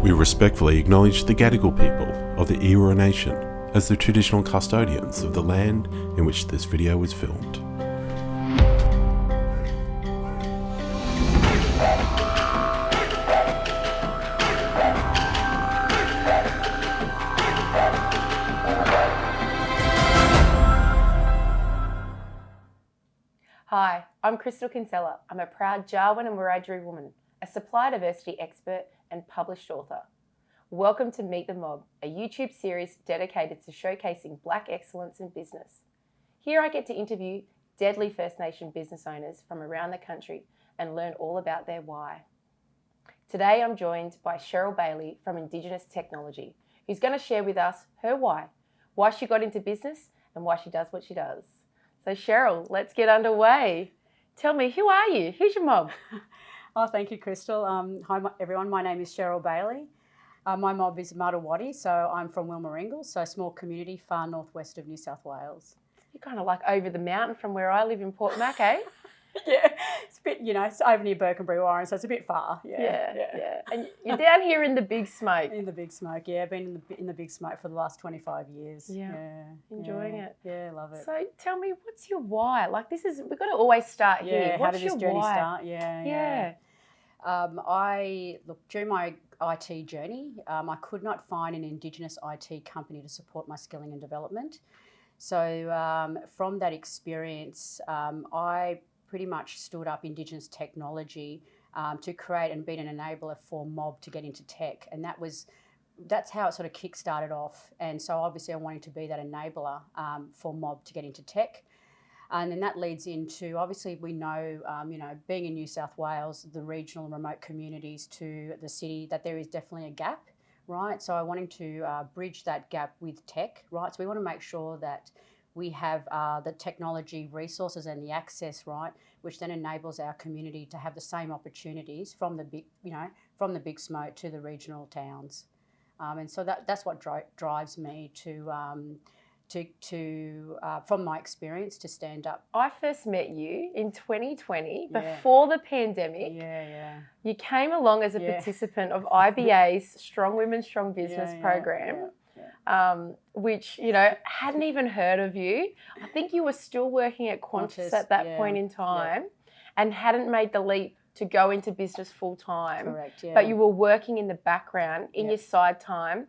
We respectfully acknowledge the Gadigal people of the Eora Nation as the traditional custodians of the land in which this video was filmed. Hi, I'm Crystal Kinsella. I'm a proud Jawoyn and Wiradjuri woman, a supply diversity expert and published author. Welcome to Meet the Mob, a YouTube series dedicated to showcasing Black excellence in business. Here I get to interview deadly First Nation business owners from around the country and learn all about their why. Today I'm joined by Cheryl Bailey from Indigenous Technology, who's going to share with us her why she got into business and why she does what she does. So Cheryl, let's get underway. Tell me, who are you? Who's your mob? Oh, thank you, Crystal. Hi, everyone. My name is Cheryl Bailey. My mob is Muriwari, so I'm from Weilmoringle, so a small community far northwest of New South Wales. You're kind of like over the mountain from where I live in Port Mac, eh? Yeah, it's a bit, it's over near Weilmoringle, so it's a bit far. Yeah. And you're down here in the Big Smoke. In the Big Smoke, yeah. I've been in the Big Smoke for the last 25 years. Yeah. Enjoying it. Yeah, love it. So tell me, what's your why? Like we've got to always start here. Yeah, what's how did this journey why? start? Yeah. During my IT journey, I could not find an Indigenous IT company to support my skilling and development. So from that experience, I pretty much stood up Indigenous Technology to create and be an enabler for mob to get into tech, and that's how it sort of kick-started off. And so obviously I wanted to be that enabler for mob to get into tech. And then that leads into, obviously we know, being in New South Wales, the regional and remote communities to the city, that there is definitely a gap, right? So I wanted to bridge that gap with tech, right? So we want to make sure that we have the technology resources and the access, right, which then enables our community to have the same opportunities from the big smoke to the regional towns. And so that's what drives me to from my experience, to stand up. I first met you in 2020, before the pandemic. Yeah. You came along as a participant of IBA's Strong Women, Strong Business program. Which, hadn't even heard of you. I think you were still working at Qantas at that point in time and hadn't made the leap to go into business full time. Correct, yeah. But you were working in the background in your side time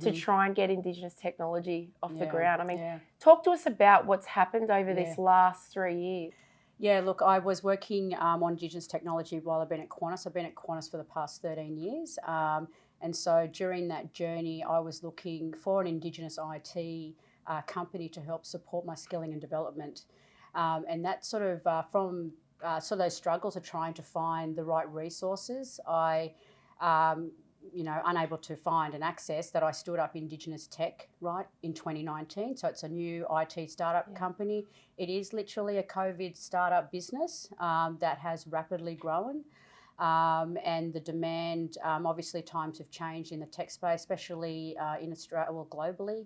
to try and get Indigenous technology off the ground. I mean, talk to us about what's happened over this last 3 years. Yeah, look, I was working on Indigenous technology while I've been at Qantas. I've been at Qantas for the past 13 years. And so during that journey, I was looking for an Indigenous IT company to help support my skilling and development. And that sort of from those struggles of trying to find the right resources, I, unable to find and access, that I stood up Indigenous Tech, right, in 2019. So it's a new IT startup company. It is literally a COVID startup business that has rapidly grown. And the demand, obviously times have changed in the tech space, especially in Australia, well, globally,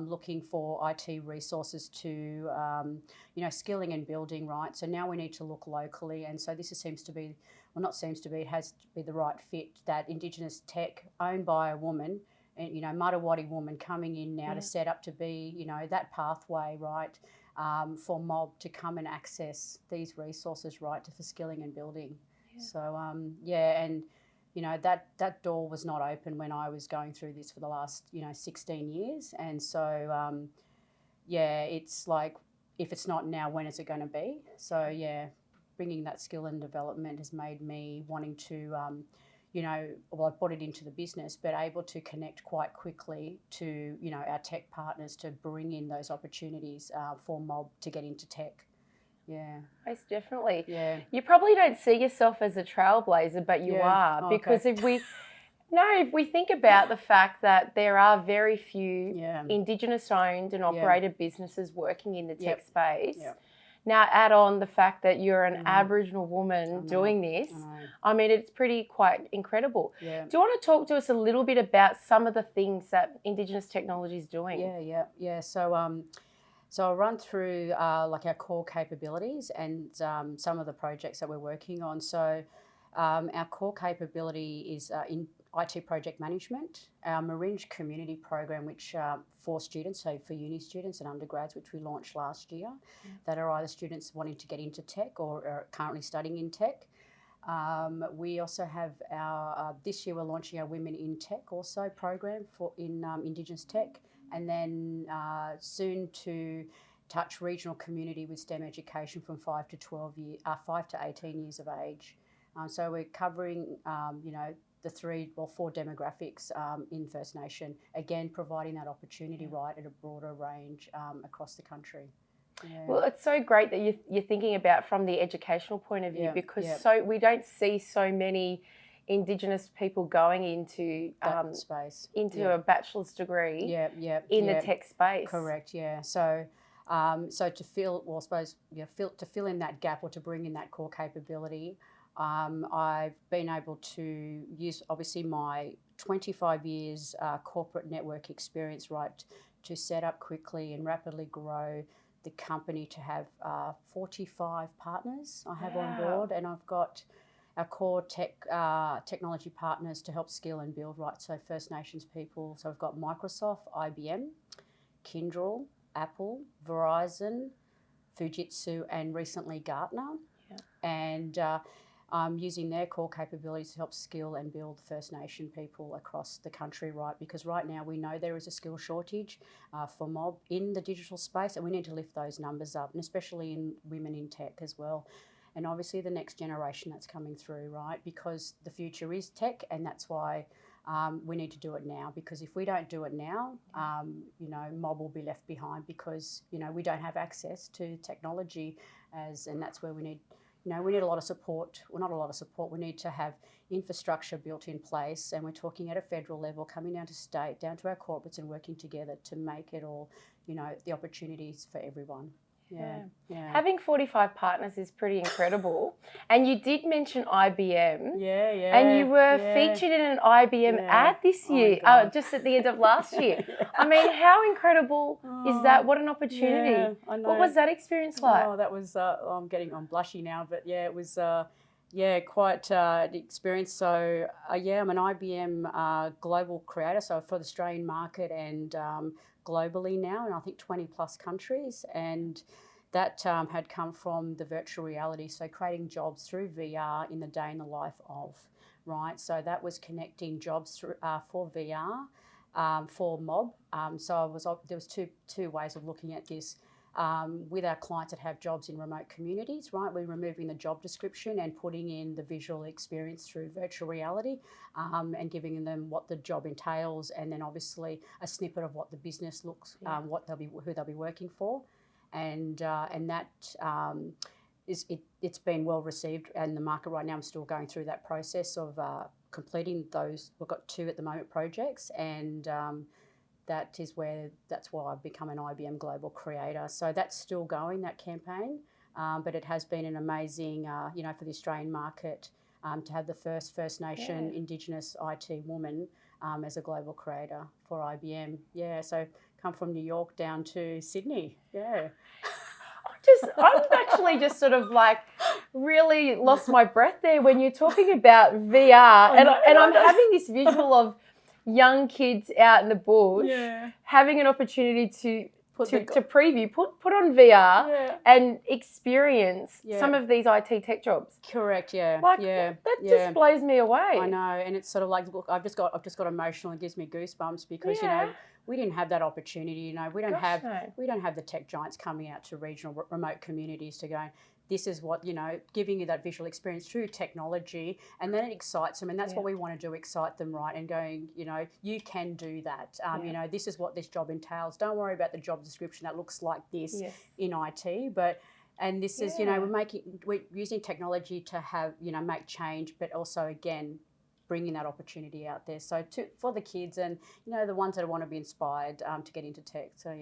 looking for IT resources to, skilling and building, right? So now we need to look locally. And so this seems to be, well, not seems to be, it has to be the right fit, that Indigenous tech owned by a woman, and, Muriwari woman coming in now to set up to be, that pathway, right, for mob to come and access these resources, right, for skilling and building. So, and, that door was not open when I was going through this for the last, 16 years. And so, it's like, if it's not now, when is it going to be? So, bringing that skill and development has made me wanting to, I brought it into the business, but able to connect quite quickly to, our tech partners to bring in those opportunities for mob to get into tech. Yeah. Most definitely. Yeah. You probably don't see yourself as a trailblazer, but you are. Oh, because okay. if we think about the fact that there are very few Indigenous owned and operated businesses working in the tech space. Yep. Now add on the fact that you're an Aboriginal woman doing this. I mean, it's quite incredible. Yeah. Do you want to talk to us a little bit about some of the things that Indigenous Technology is doing? Yeah. So I'll run through like our core capabilities and some of the projects that we're working on. So Our core capability is in IT project management, our Muriwari community program, which for students, so for uni students and undergrads, which we launched last year, that are either students wanting to get into tech or are currently studying in tech. We also have our, this year we're launching our Women in Tech also program in Indigenous Tech, and then soon to touch regional community with STEM education from 5 to 18 years of age. So we're covering, the 3 or 4 demographics in First Nation, again providing that opportunity right at a broader range across the country. Yeah. Well, it's so great that you're thinking about from the educational point of view, because we don't see so many Indigenous people going into that space, into a bachelor's degree in the tech space. Correct, yeah. So to fill, well, I suppose, to fill in that gap or to bring in that core capability, I've been able to use obviously my 25 years corporate network experience, right, to set up quickly and rapidly grow the company to have 45 partners I have on board, and I've got our core technology partners to help skill and build, right, so First Nations people. So I've got Microsoft, IBM, Kyndryl, Apple, Verizon, Fujitsu, and recently Gartner. And I'm using their core capabilities to help skill and build First Nation people across the country, right? Because right now we know there is a skill shortage for mob in the digital space, and we need to lift those numbers up, and especially in women in tech as well. And obviously the next generation that's coming through, right? Because the future is tech, and that's why we need to do it now. Because if we don't do it now, mob will be left behind, because, we don't have access to technology and that's where we need, we need a lot of support. Well, not a lot of support. We need to have infrastructure built in place, and we're talking at a federal level, coming down to state, down to our corporates, and working together to make it all, the opportunities for everyone. Yeah. Having 45 partners is pretty incredible. And you did mention IBM. Yeah. And you were featured in an IBM ad this year, just at the end of last year. I mean, how incredible is that? What an opportunity. Yeah, I know. What was that experience like? Oh, that was, I'm blushy now, but yeah, it was, quite an experience. So, I'm an IBM Global Creator, so for the Australian market and globally now, in I think 20 plus countries, and that had come from the virtual reality, so creating jobs through VR in the day in the life of, right? So that was connecting jobs through, for VR, for mob. So there was two ways of looking at this. With our clients that have jobs in remote communities, right? We're removing the job description and putting in the visual experience through virtual reality, and giving them what the job entails, and then obviously a snippet of what the business looks, who they'll be working for, and that it's been well received in the market right now. I'm still going through that process of completing those. We've got 2 at the moment projects, and that's why I've become an IBM Global Creator. So that's still going, that campaign, but it has been an amazing, for the Australian market, to have the first First Nation Indigenous IT woman as a Global Creator for IBM. Yeah, so come from New York down to Sydney. Yeah. I'm actually just sort of like really lost my breath there when you're talking about VR, and I'm having this visual of young kids out in the bush having an opportunity to preview, put on VR and experience some of these IT tech jobs. Correct, that just blows me away. I know, and it's sort of like, look, I've just got emotional. It gives me goosebumps because we didn't have that opportunity. We don't have the tech giants coming out to regional remote communities to go, this is what, giving you that visual experience through technology, and then it excites them, and that's what we want to do, excite them, right, and going, you can do that. This is what this job entails. Don't worry about the job description that looks like this in IT, and this is, we're using technology to have, make change, but also, again, bringing that opportunity out there. So for the kids and, the ones that want to be inspired to get into tech. So,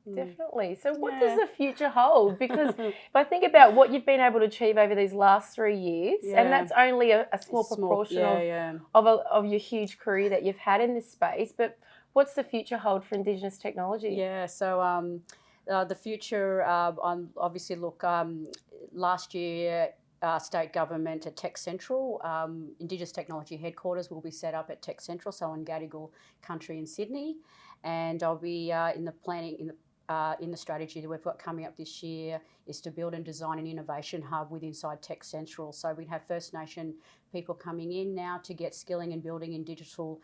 Definitely. So what does the future hold? Because if I think about what you've been able to achieve over these last 3 years, and that's only a small proportion of your huge career that you've had in this space, but what's the future hold for Indigenous technology? Yeah, so the future, obviously, look, last year state government at Tech Central. Indigenous Technology headquarters will be set up at Tech Central, so on Gadigal country in Sydney. And I'll be in the planning, in the strategy that we've got coming up this year is to build and design an innovation hub with inside Tech Central. So we have First Nation people coming in now to get skilling and building in digital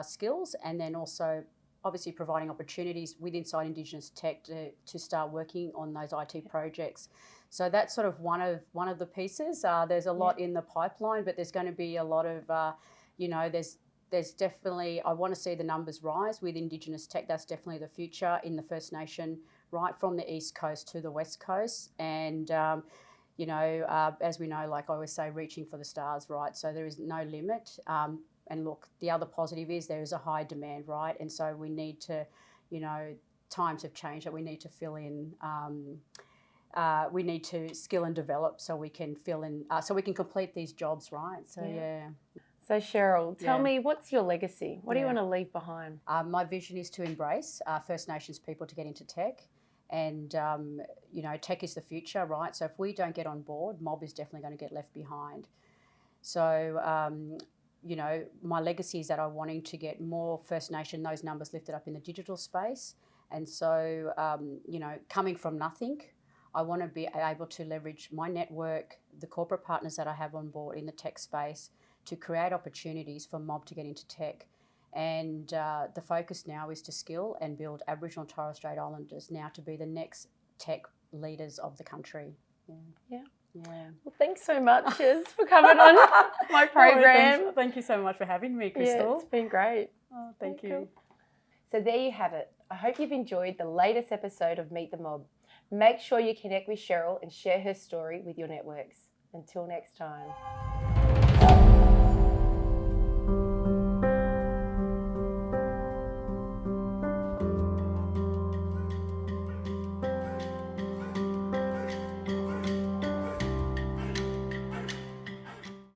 skills, and then also obviously providing opportunities with inside Indigenous Tech to start working on those IT projects. So that's sort of one of the pieces. There's a lot in the pipeline, but there's going to be a lot of, there's definitely, I want to see the numbers rise with Indigenous Tech. That's definitely the future in the First Nation, right from the East Coast to the West Coast. And, as we know, like I always say, reaching for the stars, right? So there is no limit. And look, the other positive is there is a high demand, right? And so we need to, times have changed that we need to fill in, we need to skill and develop so we can fill in, so we can complete these jobs, right? So, So Cheryl, tell me, what's your legacy? What do you want to leave behind? My vision is to embrace First Nations people to get into tech. And, tech is the future, right? So if we don't get on board, mob is definitely going to get left behind. So, my legacy is that I'm wanting to get more First Nation, those numbers lifted up in the digital space. And so, coming from nothing, I want to be able to leverage my network, the corporate partners that I have on board in the tech space to create opportunities for mob to get into tech. And the focus now is to skill and build Aboriginal and Torres Strait Islanders now to be the next tech leaders of the country. Yeah. Well, thanks so much, Chiz, for coming on my program. Thank you so much for having me, Crystal. Yeah, it's been great. Oh, thank you. Cool. So there you have it. I hope you've enjoyed the latest episode of Meet the Mob. Make sure you connect with Cheryl and share her story with your networks. Until next time.